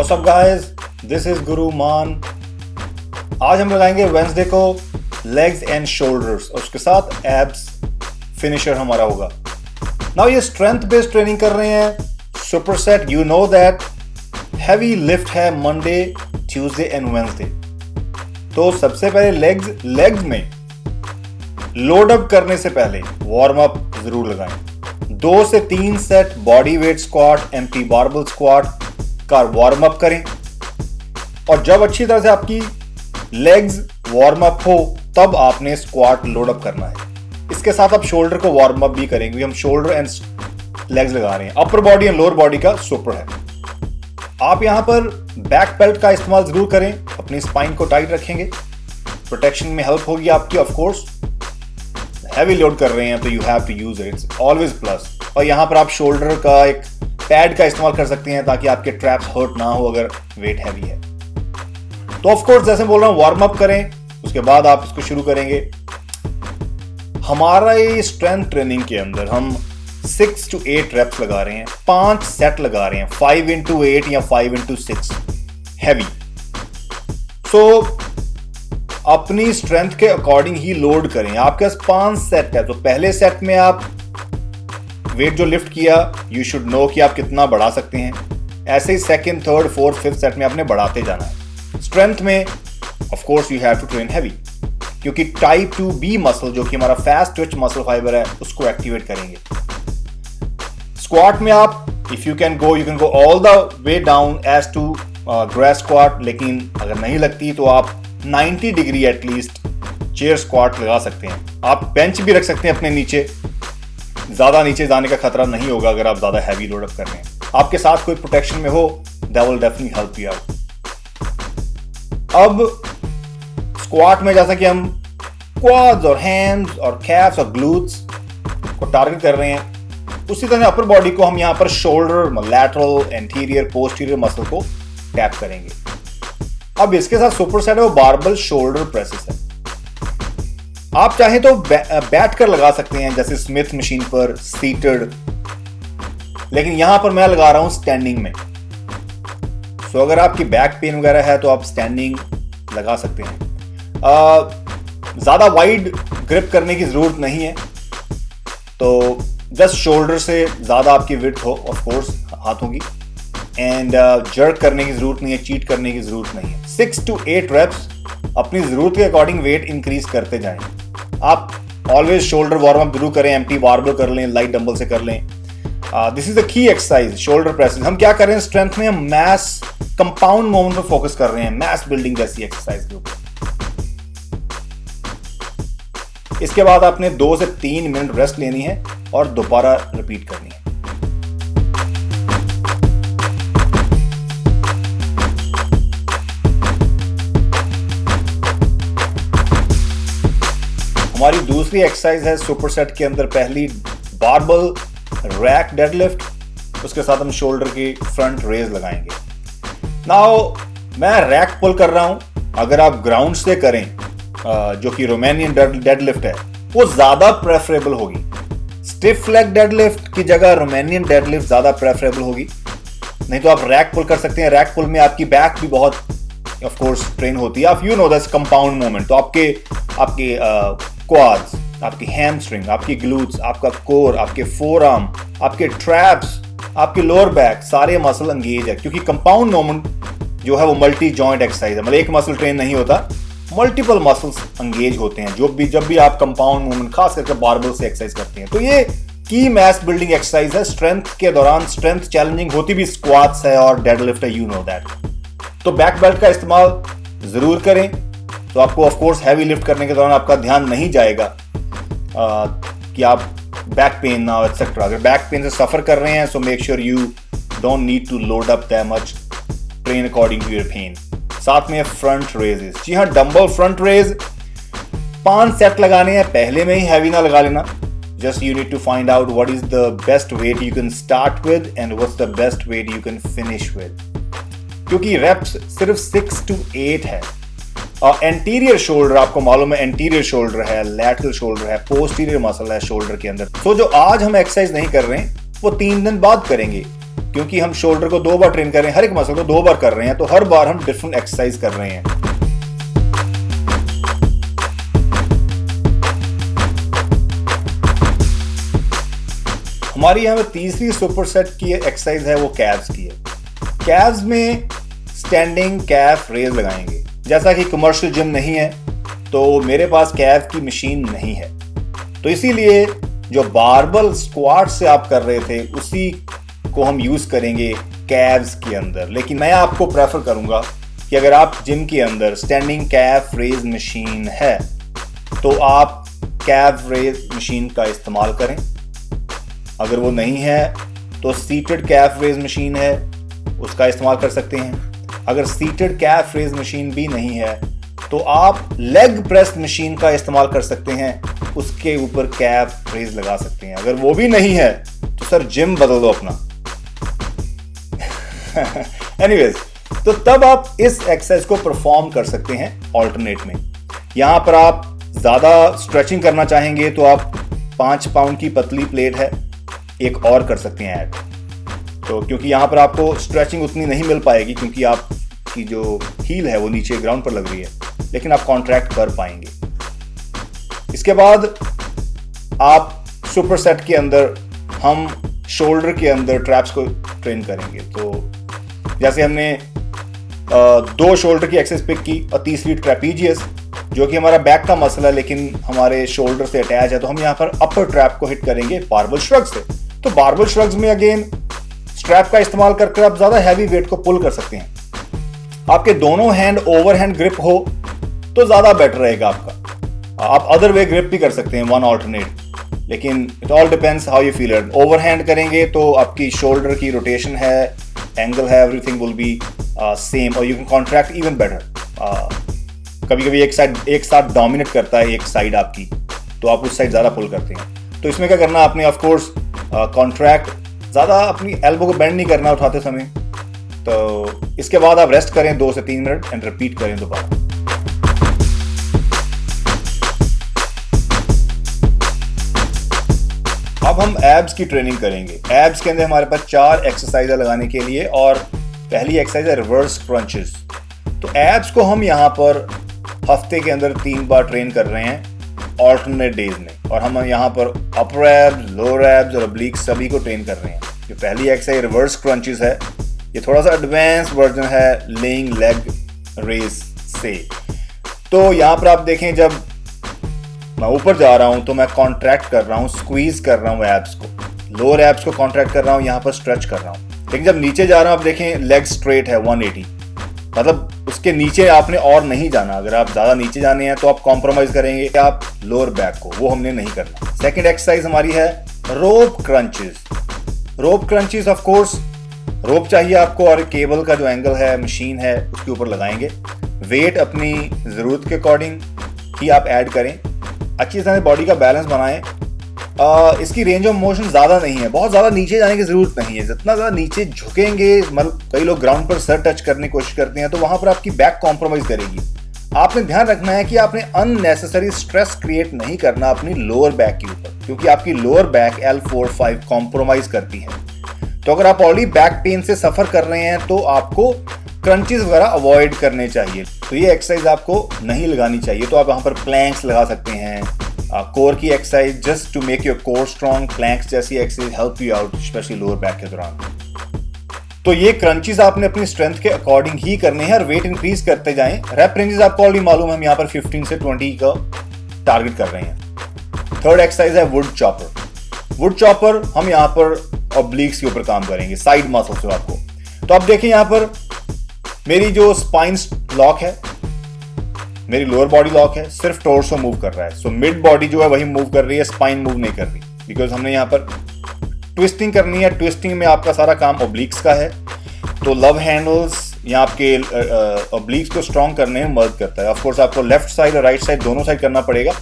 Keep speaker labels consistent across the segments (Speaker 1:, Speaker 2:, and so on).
Speaker 1: What's up guys? This is गुरु मान। आज हम लगाएंगे वेंसडे को लेग्स एंड शोल्डर्स और उसके साथ एब्स फिनिशर हमारा होगा। नाउ ये स्ट्रेंथ बेस्ड ट्रेनिंग कर रहे हैं, super set. You know that heavy lift है मंडे, ट्यूसडे एंड वेंसडे। तो सबसे पहले लेग्स में लोड अप करने से पहले वार्म अप जरूर लगाएं। 2 से 3 set body weight squat, empty barbell squat का वार्म अप करें। और जब अच्छी तरह से आपकी लेग्स वार्म अप हो तब आपने स्क्वाट लोड अप करना है। इसके साथ आप शोल्डर को वार्म अप भी करेंगे, हम शोल्डर एंड लेग्स लगा रहे हैं। Upper body and lower body का सुपर है। आप यहां पर बैक बेल्ट का इस्तेमाल जरूर करें, अपनी स्पाइन को टाइट रखेंगे, प्रोटेक्शन में हेल्प होगी आपकी। ऑफ कोर्स हैवी लोड कर रहे हैं तो you have to use it, it's always plus. और यहां पर आप शोल्डर का एक पैड का इस्तेमाल कर सकते हैं ताकि आपके ट्रैप्स हर्ट ना हो अगर वेट हैवी है। तो ऑफ कोर्स जैसे बोल रहा हूं वार्म अप करें, उसके बाद आप इसको शुरू करेंगे। हमारा ये स्ट्रेंथ ट्रेनिंग के अंदर हम 6 to 8 रेप्स लगा रहे हैं, 5 सेट लगा रहे हैं, 5 into 8 या 5 into 6 हैवी। सो अपनी स्ट्रेंथ के अकॉर्डिंग ही लोड करें। आपके पास 5 सेट है तो पहले सेट में आप वेट जो लिफ्ट किया यू शुड नो कि आप कितना बढ़ा सकते हैं। ऐसे ही second, third, fourth, fifth set में आपने बढ़ाते जाना है। स्ट्रेंथ में of course you have to train heavy, क्योंकि टाइप 2B मसल जो कि हमारा फास्ट ट्विच मसल फाइबर है उसको एक्टिवेट करेंगे। स्क्वाट में आप if you can go all the way down ass to grass squat, लेकिन अगर नहीं लगती तो आप 90 डिग्री एटलीस्ट चेयर स्क्वाट लगा सकते हैं। आप बेंच भी रख सकते हैं अपने नीचे, ज्यादा नीचे जाने का खतरा नहीं होगा अगर आप ज्यादा हैवी लोड अप कर रहे हैं। आपके साथ कोई प्रोटेक्शन में हो that will definitely help you out. अब स्क्वाट में जैसा कि हम क्वाड्स और हैम्स और कैफ्स और ग्लूट्स को टारगेट कर रहे हैं, उसी तरह अपर बॉडी को हम यहां पर shoulder, lateral, anterior, posterior muscle को टैप करेंगे। अब इसके साथ सुपर सेट है वो बारबल शोल्डर प्रेसेस है। आप चाहें तो बैठ कर लगा सकते हैं जैसे स्मिथ मशीन पर सीटेड, लेकिन यहां पर मैं लगा रहा हूं स्टैंडिंग में। सो अगर आपकी बैक पेन वगैरह है तो आप स्टैंडिंग लगा सकते हैं। ज्यादा वाइड ग्रिप करने की जरूरत नहीं है, तो जस्ट शोल्डर से ज्यादा आपकी विड्थ हो ऑफ कोर्स हाथों की, एंड जर्क करने की जरूरत नहीं है, चीट करने की जरूरत नहीं है। 6 to 8 रेप्स अपनी जरूरत के अकॉर्डिंग वेट इंक्रीज करते जाएं। आप ऑलवेज शोल्डर वार्म अप जरूर करें, एम्प्टी बारबल कर लें, लाइट डंबल से कर लें। This is the key exercise, shoulder presses. हम क्या कर रहे हैं स्ट्रेंथ में, हम मैस कंपाउंड मूवमेंट पर फोकस कर रहे हैं, मैस बिल्डिंग जैसी एक्सरसाइज के ऊपर। इसके बाद आपने 2 से 3 मिनट रेस्ट लेनी है और दोबारा रिपीट करनी है। हमारी दूसरी एक्सरसाइज है सुपर सेट के अंदर, पहली बारबल रैक डेडलिफ्ट, उसके साथ हम शोल्डर की फ्रंट रेज लगाएंगे। नाउ मैं रैक पुल कर रहा हूं, अगर आप ग्राउंड से करें जो कि रोमानियन डेडलिफ्ट है वो ज्यादा प्रेफरेबल होगी। स्टिफ लेग डेडलिफ्ट की जगह रोमानियन डेडलिफ्ट ज्यादा प्रेफरेबल होगी। नहीं तो आप रैक पुल कर सकते हैं। रैक पुल में आपकी बैक भी बहुत ऑफ कोर्स ट्रेन होती है। आप you know that's compound movement, तो आपके क्वाड्स, आपकी हैमस्ट्रिंग, आपकी ग्लूट्स, आपका कोर, आपके फोरआर्म, आपके ट्रैप्स, आपके लोअर बैक, सारे मसल एंगेज है, क्योंकि कंपाउंड मूवमेंट जो है वो मल्टी जॉइंट एक्सरसाइज है। मतलब एक मसल ट्रेन नहीं होता, मल्टीपल मसल्स एंगेज होते हैं जब भी आप कंपाउंड मूवमेंट खास करके बारबल से एक्सरसाइज करते हैं। तो ये की मैस बिल्डिंग एक्सरसाइज है। स्ट्रेंथ के दौरान स्ट्रेंथ चैलेंजिंग होती भी स्क्वाट्स है और डेडलिफ्ट है, यू नो दैट। तो बैक बेल्ट का इस्तेमाल जरूर करें, तो आपको ऑफ कोर्स हैवी लिफ्ट करने के दौरान आपका ध्यान नहीं जाएगा कि आप बैक पेन ना हो एक्सेट्रा। अगर बैक पेन से सफर कर रहे हैं so make sure you don't need to load up that much, train according to your pain. साथ में फ्रंट रेजेस, जी हाँ, डंबल फ्रंट रेज 5 सेट लगाने हैं, पहले में ही हैवी ना लगा लेना। Just you need to find out what is the best weight you can start with and what's the best weight you can finish with, क्योंकि reps सिर्फ 6 to 8 है। और एंटीरियर शोल्डर आपको मालूम है, एंटीरियर शोल्डर है, लैटरल शोल्डर है, posterior muscle है शोल्डर के अंदर। तो जो आज हम एक्सरसाइज नहीं कर रहे हैं वो 3 दिन बाद करेंगे, क्योंकि हम शोल्डर को 2 बार ट्रेन कर रहे हैं, हर एक मसल को 2 बार कर रहे हैं, तो हर बार हम डिफरेंट एक्सरसाइज कर रहे हैं। हमारी यहाँ पे तीसरी सुपरसेट की एक्सरसाइज है वो कैव्स की है। कैव्स में स्टैंडिंग कैफ रेज लगाएंगे। जैसा कि कमर्शियल जिम नहीं है तो मेरे पास कैफ की मशीन नहीं है, तो इसीलिए जो बारबल स्क्वाट से आप कर रहे थे उसी को हम यूज करेंगे कैव्स के अंदर। लेकिन मैं आपको प्रेफर करूंगा कि अगर आप जिम के अंदर स्टैंडिंग कैफ रेज मशीन है तो आप कैफ रेज मशीन का इस्तेमाल करें। अगर वो नहीं है तो सीटेड कैफ रेज मशीन है, उसका इस्तेमाल कर सकते हैं। अगर सीटेड कैफ रेज मशीन भी नहीं है तो आप लेग प्रेस मशीन का इस्तेमाल कर सकते हैं, उसके ऊपर कैफ रेज लगा सकते हैं। अगर वो भी नहीं है तो सर जिम बदल दो अपना। एनीवेज, तो तब आप इस एक्सरसाइज को परफॉर्म कर सकते हैं ऑल्टरनेट में। यहां पर आप ज्यादा स्ट्रेचिंग करना चाहेंगे तो आप 5 पाउंड की पतली प्लेट है, एक और कर सकते हैं ऐड। तो क्योंकि यहां पर आपको स्ट्रेचिंग उतनी नहीं मिल पाएगी क्योंकि आपकी जो हील है वो नीचे ग्राउंड पर लग रही है, लेकिन आप कॉन्ट्रैक्ट कर पाएंगे। इसके बाद आप सुपर सेट के अंदर हम शोल्डर के अंदर ट्रैप्स को ट्रेन करेंगे। तो जैसे हमने 2 शोल्डर की एक्सरसाइज पिक की और तीसरी ट्रेपीजियस, जो कि हमारा बैक का मसला है लेकिन हमारे शोल्डर से अटैच है, तो हम यहाँ पर अपर ट्रैप को हिट करेंगे बारबल श्रग से। तो बारबल श्रग्स में अगेन स्ट्रैप का इस्तेमाल करके आप ज्यादा हैवी वेट को पुल कर सकते हैं। आपके दोनों हैंड ओवरहैंड ग्रिप हो तो ज्यादा बेटर रहेगा आपका। आप अदर वे ग्रिप भी कर सकते हैं, वन ऑल्टरनेट, लेकिन it all depends how you feel it. Overhand करेंगे तो आपकी शोल्डर की रोटेशन है, एंगल है, एवरीथिंग विल बी सेम और you can contract even better. कभी कभी एक साथ डोमिनेट करता है एक साइड आपकी, तो आप उस साइड ज्यादा पुल करते हैं। तो इसमें क्या करना है आपने, ऑफ कोर्स कॉन्ट्रैक्ट, ज्यादा अपनी एल्बो को बेंड नहीं करना उठाते समय। तो इसके बाद आप रेस्ट करें 2 से 3 मिनट एंड रिपीट करें दोबारा। अब हम एब्स की ट्रेनिंग करेंगे। एब्स के अंदर हमारे पास 4 एक्सरसाइज लगाने के लिए, और पहली एक्सरसाइज है रिवर्स क्रंचेस। तो एब्स को हम यहाँ पर हफ्ते के अंदर 3 बार ट्रेन कर रहे हैं ऑल्टरनेट डेज में, और हम यहाँ पर अपर एब्स, लोअर एब्स और ऑब्लिक्स सभी को ट्रेन कर रहे हैं। जो पहली एक्सरसाइज रिवर्स क्रंचेस है, ये थोड़ा सा एडवांस वर्जन है लेइंग लेग रेज से। तो यहाँ पर आप देखें, जब मैं ऊपर जा रहा हूं तो मैं कॉन्ट्रैक्ट कर रहा हूं, स्क्वीज कर रहा हूं एब्स को, लोअर एब्स को कॉन्ट्रैक्ट कर रहा हूं, यहां पर स्ट्रेच कर रहा हूं। लेकिन जब नीचे जा रहा हूं आप देखें लेग स्ट्रेट है 180, मतलब उसके नीचे आपने और नहीं जाना। अगर आप ज्यादा नीचे जाने हैं तो आप कॉम्प्रोमाइज करेंगे आप लोअर बैक को, वो हमने नहीं करना। सेकेंड एक्सरसाइज हमारी है rope crunches. Rope crunches of course rope चाहिए आपको, और केबल का जो एंगल है मशीन है उसके ऊपर लगाएंगे। वेट अपनी जरूरत के अकॉर्डिंग ही आप ऐड करें, अच्छी तरह से बॉडी का बैलेंस बनाएं। इसकी रेंज ऑफ मोशन ज्यादा नहीं है, बहुत ज्यादा नीचे जाने की जरूरत नहीं है। जितना ज्यादा नीचे झुकेंगे, मतलब कई लोग ग्राउंड पर सर टच करने की कोशिश करते हैं तो वहां पर आपकी बैक कॉम्प्रोमाइज करेगी। आपने ध्यान रखना है कि आपने अननेसेसरी स्ट्रेस क्रिएट नहीं करना अपनी लोअर बैक के ऊपर, क्योंकि आपकी लोअर बैक L4-5 कॉम्प्रोमाइज करती है। तो अगर आप ऑलरेडी बैक पेन से सफर कर रहे हैं तो आपको क्रंचेस वगैरह अवॉइड करने चाहिए। तो ये एक्सरसाइज आपको नहीं लगानी चाहिए। तो आप यहाँ पर प्लैंक्स लगा सकते हैं, कोर की exercise just to make your core strong. Planks जैसी exercise help you out specially lower back के दौरान। तो ये क्रंचेस आपने अपनी स्ट्रेंथ के अकॉर्डिंग ही करने हैं और वेट इंक्रीज करते जाएं। रैप रेंजेस आपको ऑलरेडी मालूम है, हम यहाँ पर 15 से 20 का टारगेट कर रहे हैं। थर्ड एक्सरसाइज है वुड चॉपर। वुड चॉपर हम यहाँ पर ऑब्लिक्स के ऊपर काम करेंगे, साइड मसल्स से आपको। तो आप देखें यहाँ पर मेरी जो स्पाइन लॉक है, मेरी लोअर बॉडी लॉक है, सिर्फ टोर्सो मूव कर रहा है। सो मिड बॉडी जो है वही मूव कर रही है, स्पाइन मूव नहीं कर रही, बिकॉज हमने यहाँ पर ट्विस्टिंग करनी है। ट्विस्टिंग में आपका सारा काम ऑब्लिक्स का है। तो लव हैंडल्स यहाँ आपके ऑब्लिक्स को स्ट्रॉन्ग करने में मदद करता है। ऑफ कोर्स आपको लेफ्ट साइड और राइट साइड दोनों साइड करना पड़ेगा।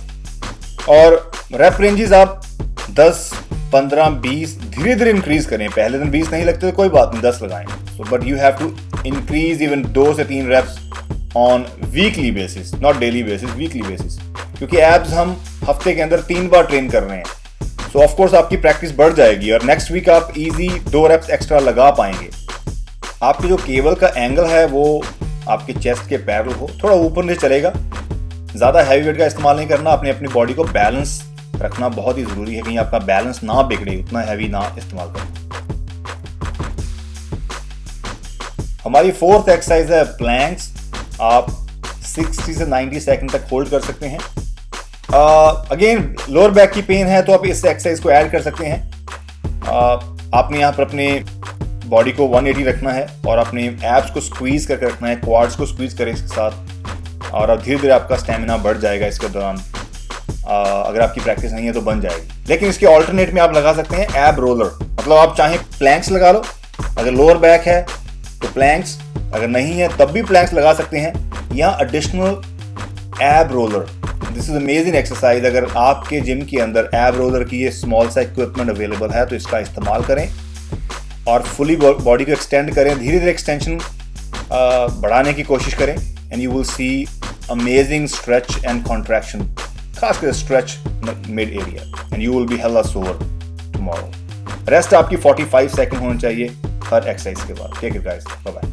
Speaker 1: और रेप रेंजेस आप 10, 15, 20 धीरे धीरे इंक्रीज करें। पहले दिन 20 नहीं लगते तो कोई बात नहीं, 10 लगाएं। So but you have to increase even 2 से 3 reps on weekly basis, not daily basis, weekly basis, क्योंकि एब्स हम हफ्ते के अंदर 3 बार ट्रेन कर रहे हैं। सो ऑफ कोर्स आपकी प्रैक्टिस बढ़ जाएगी और नेक्स्ट वीक आप इजी 2 रेप्स एक्स्ट्रा लगा पाएंगे। आपकी जो केबल का एंगल है वो आपके चेस्ट के पैरेलल हो, थोड़ा ऊपर नीचे चलेगा। ज़्यादा हैवी वेट का इस्तेमाल नहीं करना, अपनी बॉडी को बैलेंस रखना बहुत ही ज़रूरी है, कहीं आपका बैलेंस ना बिगड़े, उतना हैवी ना इस्तेमाल करें। हमारी 4th एक्सरसाइज है प्लैंक्स। आप 60 से 90 सेकंड तक होल्ड कर सकते हैं। अगेन लोअर बैक की पेन है तो आप इस एक्सरसाइज को ऐड कर सकते हैं। आपने यहाँ पर अपने बॉडी को 180 रखना है और अपने एब्स को स्क्वीज करके रखना है, क्वाड्स को स्क्वीज करें इसके साथ, और अब धीरे धीरे आपका स्टेमिना बढ़ जाएगा इसके दौरान। अगर आपकी प्रैक्टिस नहीं है तो बन जाएगी। लेकिन इसके ऑल्टरनेट में आप लगा सकते हैं एब रोलर, मतलब आप चाहे प्लैंक्स लगा लो, अगर लोअर बैक है तो प्लैंक्स, अगर नहीं है तब भी प्लैंक्स लगा सकते हैं, या एडिशनल एब roller. This is amazing exercise. अगर आपके जिम के अंदर एब रोलर की ये स्मॉल सा इक्विपमेंट अवेलेबल है तो इसका इस्तेमाल करें और फुली बॉडी को एक्सटेंड करें, धीरे धीरे एक्सटेंशन बढ़ाने की कोशिश करें, and you will see amazing stretch and contraction, खासकर stretch mid area, and you will be hella sore tomorrow. Rest आपकी 45 सेकंड होना चाहिए हर एक्सरसाइज के बाद। Take it guys, bye bye.